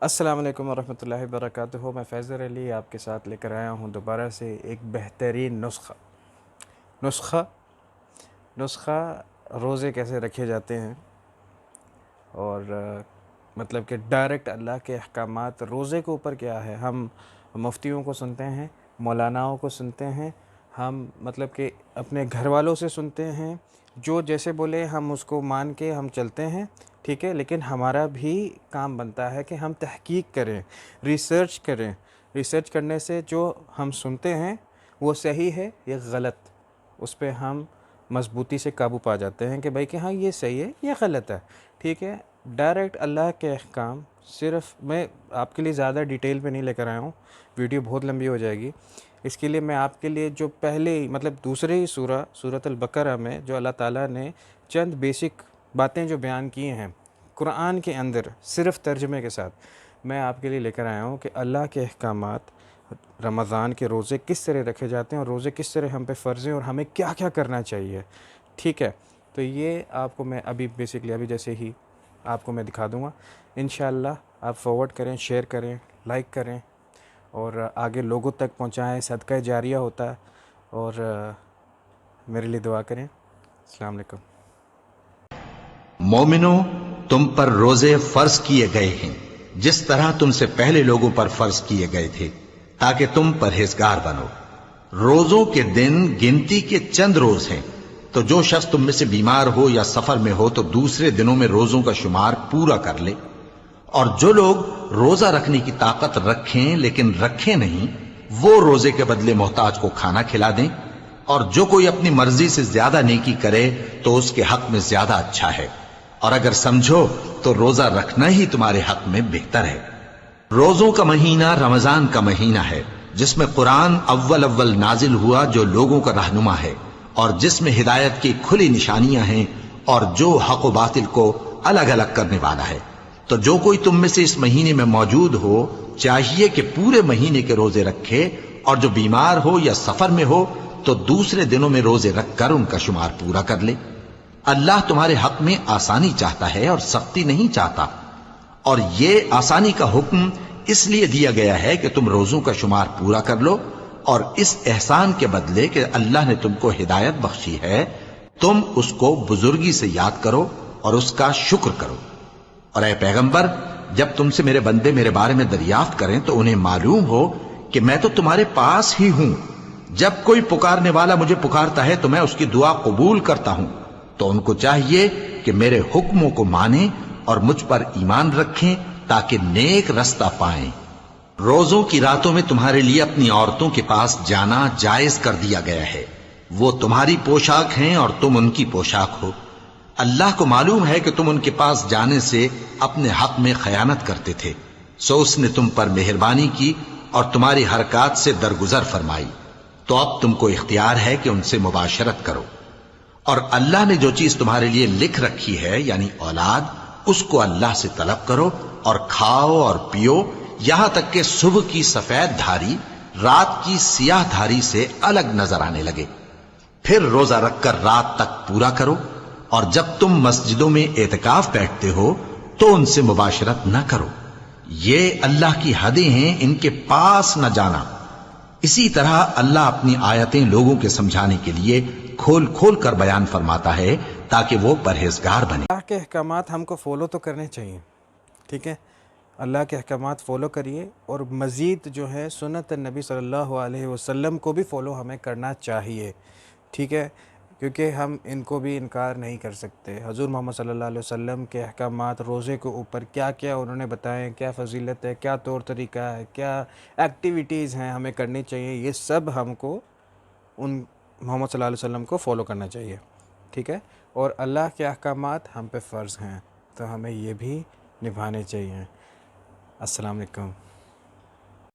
السلام علیکم ورحمۃ اللہ وبرکاتہ۔ میں فیضر علی آپ کے ساتھ لے کر آیا ہوں دوبارہ سے ایک بہترین نسخہ نسخہ روزے کیسے رکھے جاتے ہیں، اور مطلب کہ ڈائریکٹ اللہ کے احکامات روزے کے اوپر کیا ہے۔ ہم مفتیوں کو سنتے ہیں، مولاناؤں کو سنتے ہیں، ہم مطلب کہ اپنے گھر والوں سے سنتے ہیں، جو جیسے بولے ہم اس کو مان کے ہم چلتے ہیں، ٹھیک ہے۔ لیکن ہمارا بھی کام بنتا ہے کہ ہم تحقیق کریں، ریسرچ کریں۔ ریسرچ کرنے سے جو ہم سنتے ہیں وہ صحیح ہے یا غلط، اس پہ ہم مضبوطی سے قابو پا جاتے ہیں کہ بھائی کہ ہاں یہ صحیح ہے یہ غلط ہے، ٹھیک ہے۔ ڈائریکٹ اللہ کے احکام، صرف میں آپ کے لیے زیادہ ڈیٹیل پہ نہیں لے کر آیا ہوں، ویڈیو بہت لمبی ہو جائے گی۔ اس کے لیے میں آپ کے لیے جو پہلے مطلب دوسرے ہی سورۃ البقرہ میں جو اللہ تعالیٰ نے چند بیسک باتیں جو بیان کی ہیں قرآن کے اندر صرف ترجمے کے ساتھ، میں آپ کے لیے لے کر آیا ہوں کہ اللہ کے احکامات رمضان کے روزے کس طرح رکھے جاتے ہیں، اور روزے کس طرح ہم پہ فرض ہیں، اور ہمیں کیا کیا کرنا چاہیے، ٹھیک ہے۔ تو یہ آپ کو میں ابھی بیسکلی ابھی جیسے ہی آپ کو میں دکھا دوں گا، انشاءاللہ آپ فارورڈ کریں، شیئر کریں، لائک کریں، اور آگے لوگوں تک پہنچائیں، صدقہ جاریہ ہوتا ہے، اور میرے لیے دعا کریں۔ السلام علیکم۔ مومنو، تم پر روزے فرض کیے گئے ہیں جس طرح تم سے پہلے لوگوں پر فرض کیے گئے تھے، تاکہ تم پرہیزگار بنو۔ روزوں کے دن گنتی کے چند روز ہیں، تو جو شخص تم میں سے بیمار ہو یا سفر میں ہو تو دوسرے دنوں میں روزوں کا شمار پورا کر لے۔ اور جو لوگ روزہ رکھنے کی طاقت رکھیں لیکن رکھیں نہیں، وہ روزے کے بدلے محتاج کو کھانا کھلا دیں۔ اور جو کوئی اپنی مرضی سے زیادہ نیکی کرے تو اس کے حق میں زیادہ اچھا ہے، اور اگر سمجھو تو روزہ رکھنا ہی تمہارے حق میں بہتر ہے۔ روزوں کا مہینہ رمضان کا مہینہ ہے، جس میں قرآن اول نازل ہوا، جو لوگوں کا رہنما ہے، اور جس میں ہدایت کی کھلی نشانیاں ہیں، اور جو حق و باطل کو الگ الگ کرنے والا ہے۔ تو جو کوئی تم میں سے اس مہینے میں موجود ہو، چاہیے کہ پورے مہینے کے روزے رکھے، اور جو بیمار ہو یا سفر میں ہو تو دوسرے دنوں میں روزے رکھ کر ان کا شمار پورا کر لے۔ اللہ تمہارے حق میں آسانی چاہتا ہے اور سختی نہیں چاہتا، اور یہ آسانی کا حکم اس لیے دیا گیا ہے کہ تم روزوں کا شمار پورا کر لو، اور اس احسان کے بدلے کہ اللہ نے تم کو ہدایت بخشی ہے، تم اس کو بزرگی سے یاد کرو اور اس کا شکر کرو۔ اور اے پیغمبر، جب تم سے میرے بندے میرے بارے میں دریافت کریں تو انہیں معلوم ہو کہ میں تو تمہارے پاس ہی ہوں۔ جب کوئی پکارنے والا مجھے پکارتا ہے تو میں اس کی دعا قبول کرتا ہوں۔ تو ان کو چاہیے کہ میرے حکموں کو مانیں اور مجھ پر ایمان رکھیں تاکہ نیک رستہ پائیں۔ روزوں کی راتوں میں تمہارے لیے اپنی عورتوں کے پاس جانا جائز کر دیا گیا ہے، وہ تمہاری پوشاک ہیں اور تم ان کی پوشاک ہو۔ اللہ کو معلوم ہے کہ تم ان کے پاس جانے سے اپنے حق میں خیانت کرتے تھے، سو اس نے تم پر مہربانی کی اور تمہاری حرکات سے درگزر فرمائی، تو اب تم کو اختیار ہے کہ ان سے مباشرت کرو۔ اور اللہ نے جو چیز تمہارے لیے لکھ رکھی ہے یعنی اولاد، اس کو اللہ سے طلب کرو اور کھاؤ اور پیو، یہاں تک کہ صبح کی سفید دھاری رات کی سیاہ دھاری سے الگ نظر آنے لگے۔ پھر روزہ رکھ کر رات تک پورا کرو، اور جب تم مسجدوں میں اعتکاف بیٹھتے ہو تو ان سے مباشرت نہ کرو، یہ اللہ کی حدیں ہیں، ان کے پاس نہ جانا۔ اسی طرح اللہ اپنی آیتیں لوگوں کے سمجھانے کے لیے کھول کھول کر بیان فرماتا ہے تاکہ وہ پرہیزگار بنے۔ اللہ کے احکامات ہم کو فالو تو کرنے چاہیے، ٹھیک ہے۔ اللہ کے احکامات فالو کریے، اور مزید جو ہے سنت نبی صلی اللہ علیہ وسلم کو بھی فالو ہمیں کرنا چاہیے، ٹھیک ہے، کیونکہ ہم ان کو بھی انکار نہیں کر سکتے۔ حضور محمد صلی اللہ علیہ وسلم کے احکامات روزے کے اوپر کیا کیا انہوں نے بتائے، کیا فضیلت ہے، کیا طور طریقہ ہے، کیا ایکٹیویٹیز ہیں ہمیں کرنی چاہیے، یہ سب ہم کو ان محمد صلی اللہ علیہ وسلم کو فالو کرنا چاہیے، ٹھیک ہے۔ اور اللہ کے احکامات ہم پہ فرض ہیں، تو ہمیں یہ بھی نبھانے چاہیے۔ السلام علیکم۔